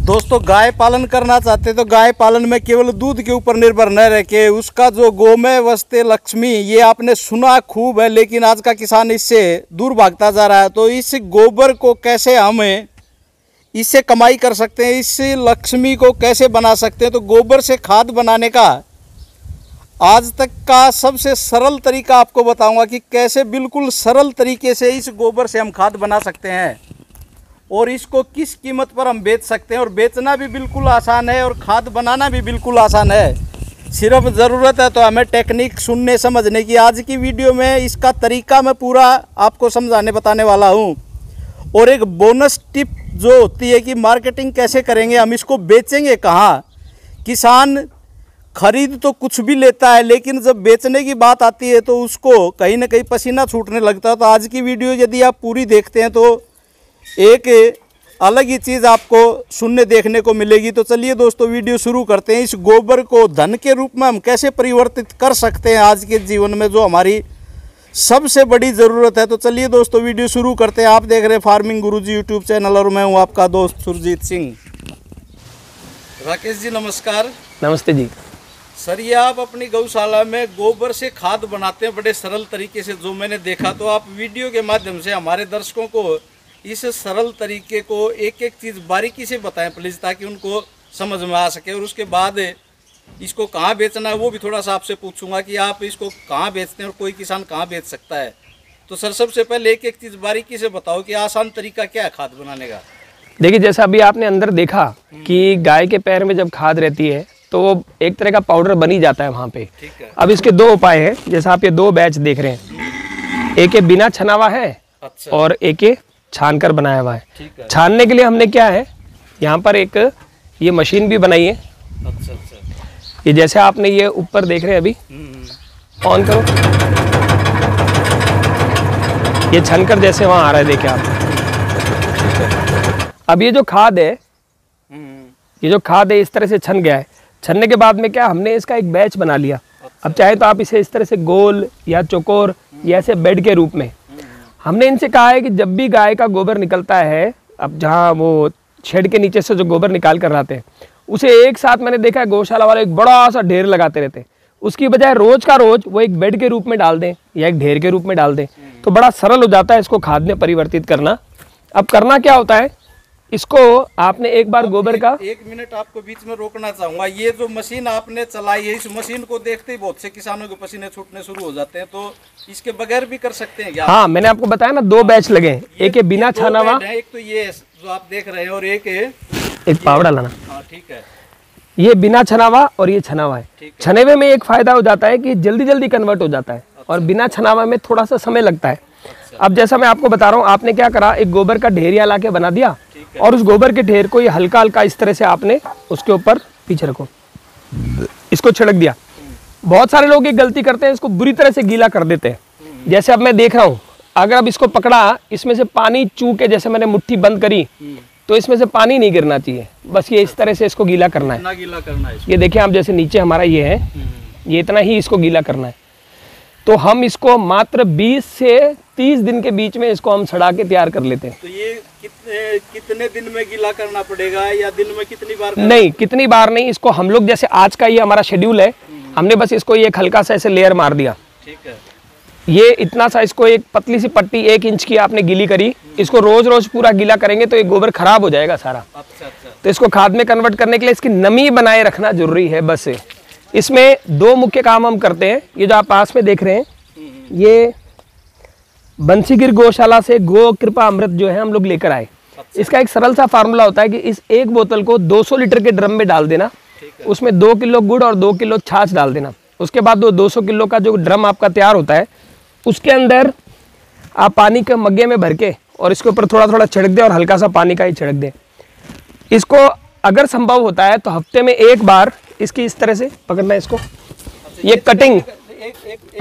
दोस्तों, गाय पालन करना चाहते हैं तो गाय पालन में केवल दूध के ऊपर निर्भर न रह के उसका जो गोमय वस्ते लक्ष्मी, ये आपने सुना खूब है, लेकिन आज का किसान इससे दूर भागता जा रहा है। तो इस गोबर को कैसे हम इससे कमाई कर सकते हैं, इस लक्ष्मी को कैसे बना सकते हैं, तो गोबर से खाद बनाने का आज तक का सबसे सरल तरीका आपको बताऊंगा कि कैसे बिल्कुल सरल तरीके से इस गोबर से हम खाद बना सकते हैं और इसको किस कीमत पर हम बेच सकते हैं। और बेचना भी बिल्कुल आसान है और खाद बनाना भी बिल्कुल आसान है। सिर्फ ज़रूरत है तो हमें टेक्निक सुनने समझने की। आज की वीडियो में इसका तरीका मैं पूरा आपको समझाने बताने वाला हूँ। और एक बोनस टिप जो होती है कि मार्केटिंग कैसे करेंगे, हम इसको बेचेंगे कहाँ। किसान खरीद तो कुछ भी लेता है, लेकिन जब बेचने की बात आती है तो उसको कहीं ना कहीं पसीना छूटने लगता है। तो आज की वीडियो यदि आप पूरी देखते हैं तो एक अलग ही चीज़ आपको सुनने देखने को मिलेगी। तो चलिए दोस्तों, वीडियो शुरू करते हैं। इस गोबर को धन के रूप में हम कैसे परिवर्तित कर सकते हैं आज के जीवन में, जो हमारी सबसे बड़ी ज़रूरत है। तो चलिए दोस्तों, वीडियो शुरू करते हैं। आप देख रहे हैं फार्मिंग गुरुजी यूट्यूब चैनल और मैं हूं आपका दोस्त सुरजीत सिंह। राकेश जी नमस्कार। नमस्ते जी। सर, ये आप अपनी गौशाला में गोबर से खाद बनाते हैं बड़े सरल तरीके से, जो मैंने देखा। तो आप वीडियो के माध्यम से हमारे दर्शकों को इस सरल तरीके को एक एक चीज़ बारीकी से बताएं प्लीज़, ताकि उनको समझ में आ सके। और उसके बाद इसको कहाँ बेचना है वो भी थोड़ा सा आपसे पूछूंगा कि आप इसको कहाँ बेचते हैं और कोई किसान कहाँ बेच सकता है। तो सर, सबसे पहले एक एक चीज़ बारीकी से बताओ कि आसान तरीका क्या है खाद बनाने का। देखिए, जैसा अभी आपने अंदर देखा कि गाय के पैर में जब खाद रहती है तो वो एक तरह का पाउडर बनी जाता है वहाँ पे। अब इसके दो उपाय हैं। जैसा आप ये दो बैच देख रहे हैं, एक ये बिना छना हुआ है। अच्छा। और एक ये छान कर बनाया हुआ है। छानने के लिए हमने क्या है, यहाँ पर एक ये मशीन भी बनाई है। अच्छा अच्छा। ये जैसे आपने ये ऊपर देख रहे हैं, अभी ऑन करो, ये छनकर जैसे वहाँ आ रहा है, देखिए आप। अब ये जो खाद है, इस तरह से छन गया है। छनने के बाद में क्या, हमने इसका एक बैच बना लिया। अब चाहे तो आप इसे इस तरह से गोल या चौकोर या ऐसे बेड के रूप में, हमने इनसे कहा है कि जब भी गाय का गोबर निकलता है, अब जहाँ वो शेड के नीचे से जो गोबर निकाल कर लाते हैं, उसे एक साथ मैंने देखा है गौशाला वाले एक बड़ा सा ढेर लगाते रहते हैं। उसकी बजाय रोज का रोज वो एक बेड के रूप में डाल दें या एक ढेर के रूप में डाल दें, तो बड़ा सरल हो जाता है इसको खाद में परिवर्तित करना। अब करना क्या होता है, इसको आपने एक बार गोबर का एक मिनट आपको बीच में रोकना चाहूंगा। ये जो मशीन आपने चलाई है, इस मशीन को देखते ही बहुत से किसानों के पसीने छूटने शुरू हो जाते हैं। तो इसके बगैर भी कर सकते हैं क्या? हाँ, मैंने आपको बताया ना, दो बैच लगे हैं। एक ये बिना छाना हुआ, एक तो ये जो आप देख रहे हैं, और एक पावड़ा लाना। हाँ ठीक है। ये बिना छना हुआ और ये छना हुआ है। छने हुए में एक फायदा हो जाता है कि जल्दी जल्दी कन्वर्ट हो जाता है। और बिना छना हुआ में थोड़ा सा समय लगता है। अब जैसा मैं आपको बता रहा हूँ, आपने क्या करा, एक गोबर का ढेर यहाँ लाके बना दिया और उस गोबर के ढेर को ये हल्का हल्का इस तरह से आपने उसके ऊपर, पीछे रखो, इसको छिड़क दिया। बहुत सारे लोग एक गलती करते हैं, इसको बुरी तरह से गीला कर देते हैं। जैसे अब मैं देख रहा हूँ, अगर अब इसको पकड़ा, इसमें से पानी चू के, जैसे मैंने मुट्ठी बंद करी, तो इसमें से पानी नहीं गिरना चाहिए। बस ये इस तरह से इसको गीला करना है। गीला करना है। ये देखिए आप, जैसे नीचे हमारा ये है, ये इतना ही इसको गीला करना है। तो हम इसको मात्र 20 से 30 दिन के बीच में इसको हम सड़ा के तैयार कर लेते हैं। तो ये कितने दिन में गीला करना पड़ेगा, या दिन में कितनी बार? नहीं, कितनी बार नहीं, इसको हम लोग, जैसे आज का ये हमारा शेड्यूल है, हमने बस इसको ये हल्का सा ऐसे लेयर मार दिया। ठीक है। ये इतना सा, इसको एक पतली सी पट्टी 1 इंच की आपने गीली करी। इसको रोज रोज पूरा गीला करेंगे तो ये गोबर खराब हो जाएगा सारा। अच्छा। तो इसको खाद में कन्वर्ट करने के लिए इसकी नमी बनाए रखना जरूरी है। बस इसमें दो मुख्य काम हम करते हैं। ये जो आप पास में देख रहे हैं, ये बंसीगिर गौशाला से गो कृपा अमृत जो है हम लोग लेकर आए। इसका एक सरल सा फार्मूला होता है कि इस एक बोतल को 200 लीटर के ड्रम में डाल देना, उसमें 2 किलो गुड़ और 2 किलो छाछ डाल देना। उसके बाद 200 किलो का जो ड्रम आपका तैयार होता है, उसके अंदर आप पानी के मग्गे में भर के और इसके ऊपर थोड़ा थोड़ा छिड़क दें और हल्का सा पानी का ही छिड़क दें। इसको अगर संभव होता है तो हफ्ते में एक बार इसकी इस तरह से पकड़ना है इसको। ये कटिंग,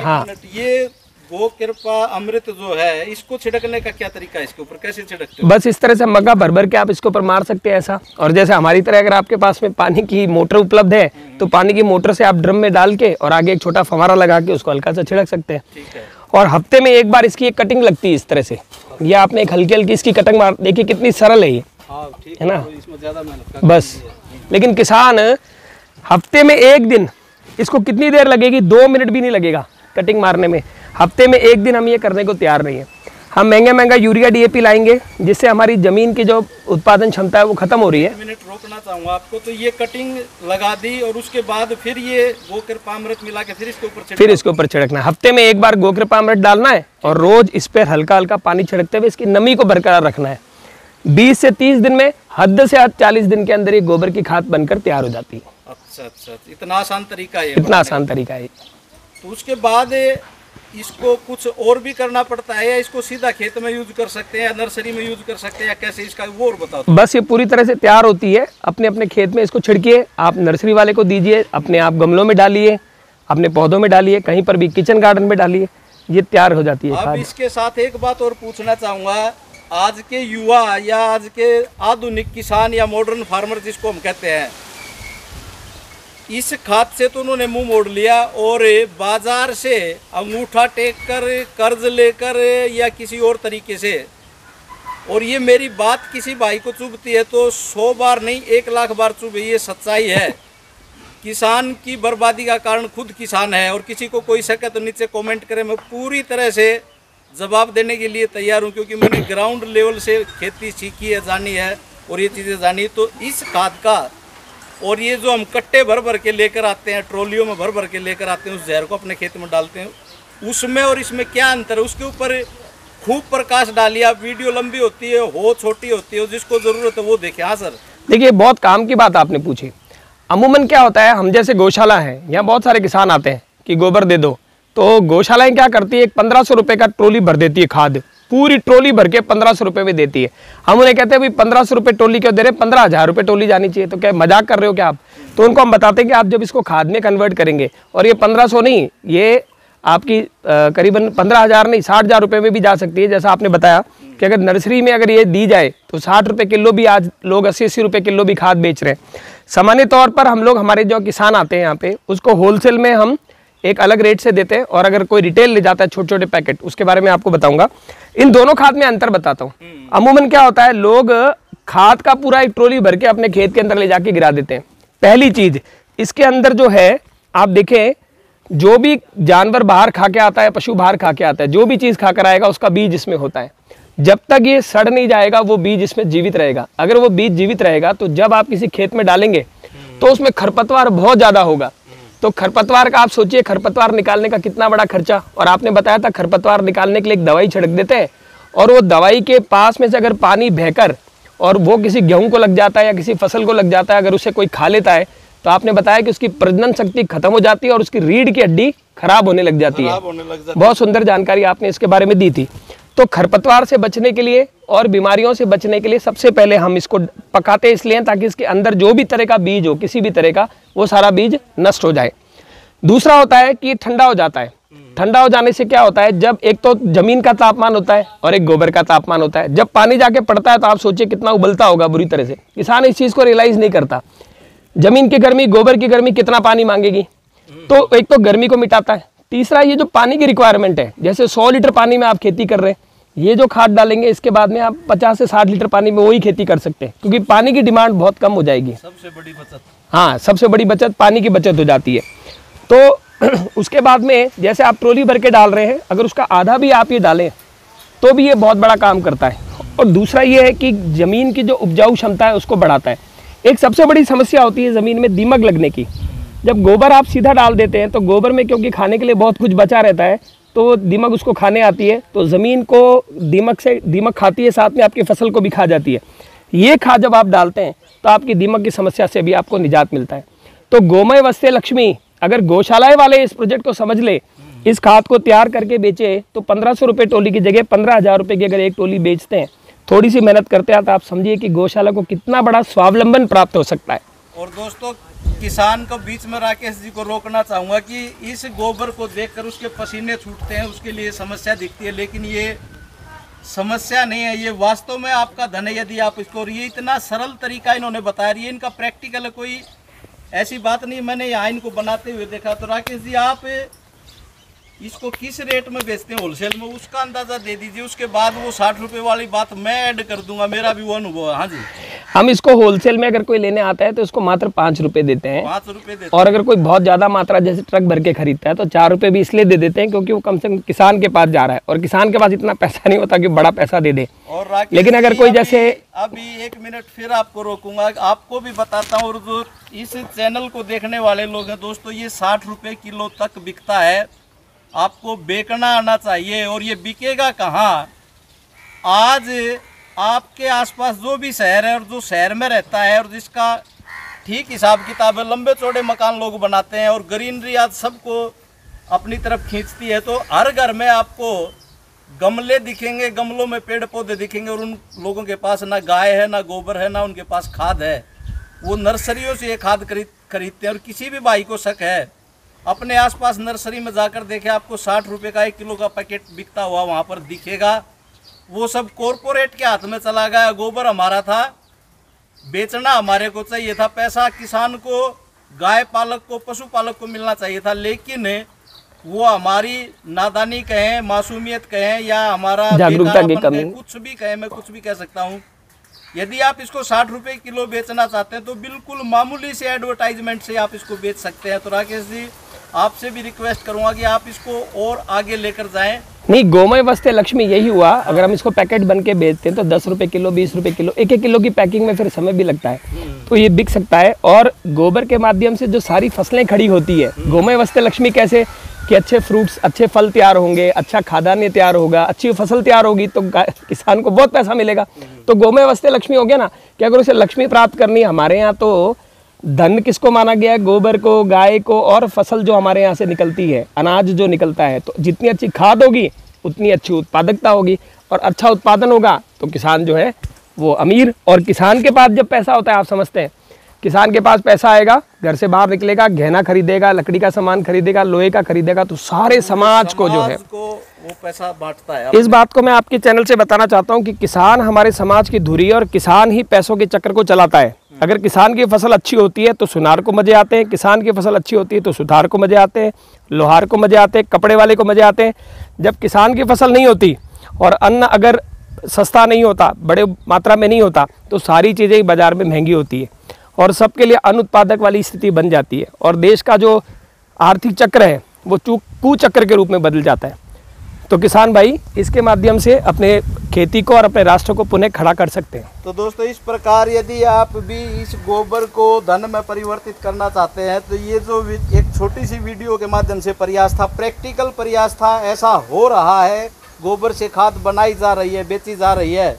हाँ, ये गो कृपा अमृत जो है, इसको छिड़कने का क्या तरीका है, इसके ऊपर कैसे छिड़कते हो? बस इस तरह से मग्गा भर भर के आप इसके ऊपर मार सकते हैं ऐसा। और जैसे हमारी तरह अगर आपके पास में पानी की मोटर उपलब्ध है तो पानी की मोटर से आप ड्रम में डाल के और आगे एक छोटा फवारा लगा के उसको हल्का सा छिड़क सकते हैं। ठीक है। और हफ्ते में एक बार इसकी एक कटिंग लगती है इस तरह से। ये आपने एक हल्की हल्की इसकी कटिंग मार, देखिए कितनी सरल है ये। हाँ, ठीक है ना, तो इसमें ज्यादा मेहनत करनी बस। है। लेकिन किसान हफ्ते में एक दिन, इसको कितनी देर लगेगी, 2 मिनट भी नहीं लगेगा कटिंग मारने में। हफ्ते में एक दिन हम ये करने को तैयार नहीं है। हम महंगा यूरिया डीएपी लाएंगे जिससे हमारी ज़मीन की जो उत्पादन क्षमता है वो खत्म हो रही है। मिनट रोकना चाहूँगा आपको, तो ये कटिंग लगा दी और उसके बाद फिर ये गोकृपामृत मिला के फिर इसके ऊपर छिड़कना। हफ्ते में एक बार गोकृपामृत डालना है और रोज इस पर हल्का हल्का पानी छिड़कते हुए इसकी नमी को बरकरार रखना है। 20 से 30 दिन में, हद से हद 40 दिन के अंदर ये गोबर की खाद बनकर तैयार हो जाती है। अच्छा, इतना आसान तरीका है? इतना आसान तरीका है। तो उसके बाद इसको कुछ और भी करना पड़ता है या इसको सीधा खेत में यूज कर सकते हैं या नर्सरी में यूज कर सकते हैं या कैसे, इसका वो और बताओ। बस ये पूरी तरह से तैयार होती है, अपने अपने खेत में इसको छिड़किए, आप नर्सरी वाले को दीजिए, अपने आप गमलों में डालिए, अपने पौधों में डालिए, कहीं पर भी किचन गार्डन में डालिए, ये तैयार हो जाती है। अब इसके साथ एक बात और पूछना चाहूँगा, आज के युवा या आज के आधुनिक किसान या मॉडर्न फार्मर जिसको हम कहते हैं, इस खाद से तो उन्होंने मुंह मोड़ लिया और बाजार से अंगूठा टेक कर कर्ज लेकर या किसी और तरीके से, और ये मेरी बात किसी भाई को चुभती है तो 100 बार नहीं 1 लाख बार चुभे, ये सच्चाई है। किसान की बर्बादी का कारण खुद किसान है। और किसी को कोई शक है तो नीचे कमेंट करें, मैं पूरी तरह से जवाब देने के लिए तैयार हूँ, क्योंकि मैंने ग्राउंड लेवल से खेती सीखी है, जानी है और ये चीज़ें जानी। तो इस खाद का और ये जो हम कट्टे भर भर के लेकर आते हैं, ट्रॉलियों में भर भर के लेकर आते हैं, उस जहर को अपने खेत में डालते हैं, उसमें और इसमें क्या अंतर है? उसके ऊपर खूब प्रकाश डालिए आप, वीडियो लंबी होती है हो छोटी होती है, जिसको ज़रूरत है वो देखे। हाँ सर, देखिए बहुत काम की बात आपने पूछी। अमूमन क्या होता है, हम जैसे गौशाला हैं, यहाँ बहुत सारे किसान आते हैं कि गोबर दे दो, तो गौशालाएँ क्या करती है, 1500 रुपये का ट्रॉली भर देती है खाद, पूरी ट्रॉली भर के 1500 रुपये में देती है। हम उन्हें कहते हैं भाई 1500 रुपये ट्रॉली क्यों दे रहे, 15,000 रुपये ट्रॉली जानी चाहिए, तो क्या मजाक कर रहे हो क्या आप? तो उनको हम बताते हैं कि आप जब इसको खाद में कन्वर्ट करेंगे, और ये 1500 नहीं, ये आपकी करीबन 15,000 नहीं 60,000 रुपये में भी जा सकती है। जैसा आपने बताया कि अगर नर्सरी में अगर ये दी जाए तो 60 रुपये किलो भी आज लोग 80-80 रुपये किलो भी खाद बेच रहे हैं। सामान्य तौर पर हम लोग, हमारे जो किसान आते हैं यहाँ पे, उसको होलसेल में हम एक अलग रेट से देते हैं, और अगर कोई रिटेल ले जाता है छोटे छोटे पैकेट, उसके बारे में आपको बताऊंगा। इन दोनों खाद में अंतर बताता हूँ। अमूमन क्या होता है, लोग खाद का पूरा एक ट्रॉली भर के अपने खेत के अंदर ले जाके गिरा देते हैं। पहली चीज, इसके अंदर जो है आप देखें, जो भी जानवर बाहर खा के आता है, पशु बाहर खा के आता है, जो भी चीज खाकर आएगा उसका बीज इसमें होता है। जब तक ये सड़ नहीं जाएगा वो बीज इसमें जीवित रहेगा। अगर वो बीज जीवित रहेगा तो जब आप किसी खेत में डालेंगे तो उसमें खरपतवार बहुत ज्यादा होगा। तो खरपतवार का आप सोचिए, खरपतवार निकालने का कितना बड़ा खर्चा। और आपने बताया था खरपतवार निकालने के लिए एक दवाई छिड़क देते हैं, और वो दवाई के पास में से अगर पानी बहकर और वो किसी गेहूं को लग जाता है या किसी फसल को लग जाता है, अगर उसे कोई खा लेता है, तो आपने बताया कि उसकी प्रजनन शक्ति खत्म हो जाती है और उसकी रीढ़ की हड्डी खराब होने लग जाती है। बहुत सुंदर जानकारी आपने इसके बारे में दी थी। तो खरपतवार से बचने के लिए और बीमारियों से बचने के लिए सबसे पहले हम इसको पकाते इसलिए ताकि इसके अंदर जो भी तरह का बीज हो, किसी भी तरह का, वो सारा बीज नष्ट हो जाए। दूसरा होता है कि ठंडा हो जाता है। ठंडा हो जाने से क्या होता है, जब एक तो जमीन का तापमान होता है और एक गोबर का तापमान होता है, जब पानी जाके पड़ता है तो आप सोचिए कितना उबलता होगा बुरी तरह से। किसान इस चीज़ को रियलाइज नहीं करता। जमीन की गर्मी, गोबर की गर्मी कितना पानी मांगेगी, तो एक तो गर्मी को मिटाता है। तीसरा, ये जो पानी की रिक्वायरमेंट है, जैसे 100 लीटर पानी में आप खेती कर रहे हैं, ये जो खाद डालेंगे इसके बाद में आप 50 से 60 लीटर पानी में वही खेती कर सकते हैं, क्योंकि पानी की डिमांड बहुत कम हो जाएगी। सबसे बड़ी बचत, हाँ, सबसे बड़ी बचत पानी की बचत हो जाती है। तो उसके बाद में जैसे आप ट्रॉली भर के डाल रहे हैं, अगर उसका आधा भी आप ये डालें तो भी ये बहुत बड़ा काम करता है। और दूसरा ये है कि ज़मीन की जो उपजाऊ क्षमता है उसको बढ़ाता है। एक सबसे बड़ी समस्या होती है ज़मीन में दीमक लगने की। जब गोबर आप सीधा डाल देते हैं तो गोबर में क्योंकि खाने के लिए बहुत कुछ बचा रहता है, तो दीमक उसको खाने आती है, तो ज़मीन को दीमक खाती है, साथ में आपकी फसल को भी खा जाती है। ये खाद जब आप डालते हैं तो आपकी दीमक की समस्या से भी आपको निजात मिलता है। तो गोमय वस्ते लक्ष्मी, अगर गौशालाएं वाले इस प्रोजेक्ट को समझ ले, इस खाद को तैयार करके बेचे, तो 1500 रुपये टोली की जगह 15,000 रुपये की अगर एक टोली बेचते हैं, थोड़ी सी मेहनत करते हैं, तो आप समझिए कि गौशाला को कितना बड़ा स्वावलंबन प्राप्त हो सकता है। और दोस्तों, किसान को बीच में राकेश जी को रोकना चाहूँगा कि इस गोबर को देखकर उसके पसीने छूटते हैं, उसके लिए समस्या दिखती है, लेकिन ये समस्या नहीं है, ये वास्तव में आपका धन है यदि आप इसको, ये इतना सरल तरीका इन्होंने बताया, ये इनका प्रैक्टिकल है, कोई ऐसी बात नहीं। मैंने यहाँ इनको बनाते हुए देखा। तो राकेश जी, आप इसको किस रेट में बेचते हैं होलसेल में, उसका अंदाजा दे दीजिए। उसके बाद वो 60 रुपए वाली बात मैं ऐड कर दूंगा, मेरा भी वो अनुभव है। हाँ जी, हम इसको होलसेल में अगर कोई लेने आता है तो इसको मात्र 5 रुपए देते हैं। 5 रुपए देते और अगर कोई बहुत ज्यादा मात्रा जैसे ट्रक भर के खरीदता है तो 4 रुपए भी इसलिए दे देते हैं क्योंकि वो कम से कम किसान के पास जा रहा है, और किसान के पास इतना पैसा नहीं होता कि बड़ा पैसा दे दे। और राकेश लेकिन अगर जी, कोई जैसे अभी 1 मिनट फिर आपको रोकूंगा, आपको भी बताता हूँ, और जो इस चैनल को देखने वाले लोग हैं दोस्तों, ये 60 रुपए किलो तक बिकता है। आपको बेचना आना चाहिए। और ये बिकेगा कहाँ? आज आपके आसपास जो भी शहर है और जो शहर में रहता है और जिसका ठीक हिसाब किताब है, लंबे चौड़े मकान लोग बनाते हैं और ग्रीनरी आज सबको अपनी तरफ खींचती है, तो हर घर में आपको गमले दिखेंगे, गमलों में पेड़ पौधे दिखेंगे, और उन लोगों के पास ना गाय है, ना गोबर है, ना उनके पास खाद है। वो नर्सरियों से ये खाद खरीदते हैं। और किसी भी भाई को शक है, अपने आसपास नर्सरी में जाकर देखे, आपको 60 रुपए का 1 किलो का पैकेट बिकता हुआ वहाँ पर दिखेगा। वो सब कॉरपोरेट के हाथ में चला गया। गोबर हमारा था, बेचना हमारे को चाहिए था, पैसा किसान को, गाय पालक को, पशुपालक को मिलना चाहिए था। लेकिन वो हमारी नादानी कहें, मासूमियत कहें, या हमारा जागरूकता की कमी, कुछ भी कहें, मैं कुछ भी कह सकता हूँ। यदि आप इसको 60 रुपए किलो बेचना चाहते हैं तो बिल्कुल मामूली से एडवर्टाइजमेंट से आप इसको बेच सकते हैं। तो राकेश जी, आपसे भी रिक्वेस्ट करूंगा कि आप इसको और आगे लेकर जाएं। नहीं, गोमय वस्ते लक्ष्मी यही हुआ। अगर हम इसको पैकेट बन के बेचते हैं तो 10 रुपए किलो, 20 रुपए किलो, 1-1 किलो की पैकिंग में फिर समय भी लगता है, तो ये बिक सकता है। और गोबर के माध्यम से जो सारी फसलें खड़ी होती है, गोमय वस्ते लक्ष्मी कैसे कि अच्छे फ्रूट्स, अच्छे फल तैयार होंगे, अच्छा खाद्यान्न तैयार होगा, अच्छी फसल तैयार होगी तो किसान को बहुत पैसा मिलेगा। तो गोमय वस्ते लक्ष्मी हो गया ना कि अगर उसे लक्ष्मी प्राप्त करनी है, हमारे यहाँ तो धन किसको माना गया है? गोबर को, गाय को, और फसल जो हमारे यहाँ से निकलती है, अनाज जो निकलता है। तो जितनी अच्छी खाद होगी उतनी अच्छी उत्पादकता होगी, और अच्छा उत्पादन होगा तो किसान जो है वो अमीर। और किसान के पास जब पैसा होता है, आप समझते हैं, किसान के पास पैसा आएगा, घर से बाहर निकलेगा, गहना खरीदेगा, लकड़ी का सामान खरीदेगा, लोहे का खरीदेगा, तो सारे समाज को जो है वो पैसा बांटता है। इस बात को मैं आपके चैनल से बताना चाहता हूं कि किसान हमारे समाज की धुरी है और किसान ही पैसों के चक्र को चलाता है। अगर किसान की फसल अच्छी होती है तो सुनार को मजे आते हैं, किसान की फसल अच्छी होती है तो सुथार को मजे आते हैं, लोहार को मजे आते हैं, कपड़े वाले को मजे आते हैं। जब किसान की फसल नहीं होती और अन्न अगर सस्ता नहीं होता, बड़े मात्रा में नहीं होता, तो सारी चीज़ें बाजार में महंगी होती है और सबके लिए अनुत्पादक वाली स्थिति बन जाती है, और देश का जो आर्थिक चक्र है वो कुचक्र के रूप में बदल जाता है। तो किसान भाई इसके माध्यम से अपने खेती को और अपने राष्ट्र को पुनः खड़ा कर सकते हैं। तो दोस्तों, इस प्रकार यदि आप भी इस गोबर को धन में परिवर्तित करना चाहते हैं तो ये जो एक छोटी सी वीडियो के माध्यम से प्रयास था, प्रैक्टिकल प्रयास था, ऐसा हो रहा है, गोबर से खाद बनाई जा रही है, बेची जा रही है।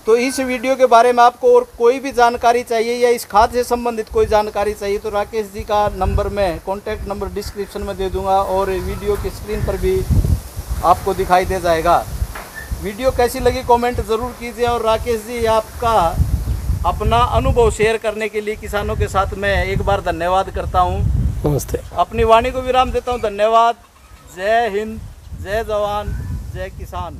तो इस वीडियो के बारे में आपको और कोई भी जानकारी चाहिए या इस खाद से संबंधित कोई जानकारी चाहिए तो राकेश जी का नंबर मैं कॉन्टैक्ट नंबर डिस्क्रिप्शन में दे दूंगा और वीडियो की स्क्रीन पर भी आपको दिखाई दे जाएगा। वीडियो कैसी लगी कमेंट ज़रूर कीजिए, और राकेश जी आपका अपना अनुभव शेयर करने के लिए किसानों के साथ मैं एक बार धन्यवाद करता हूं। नमस्ते। अपनी वाणी को विराम देता हूं। धन्यवाद। जय हिंद, जय जवान, जय किसान।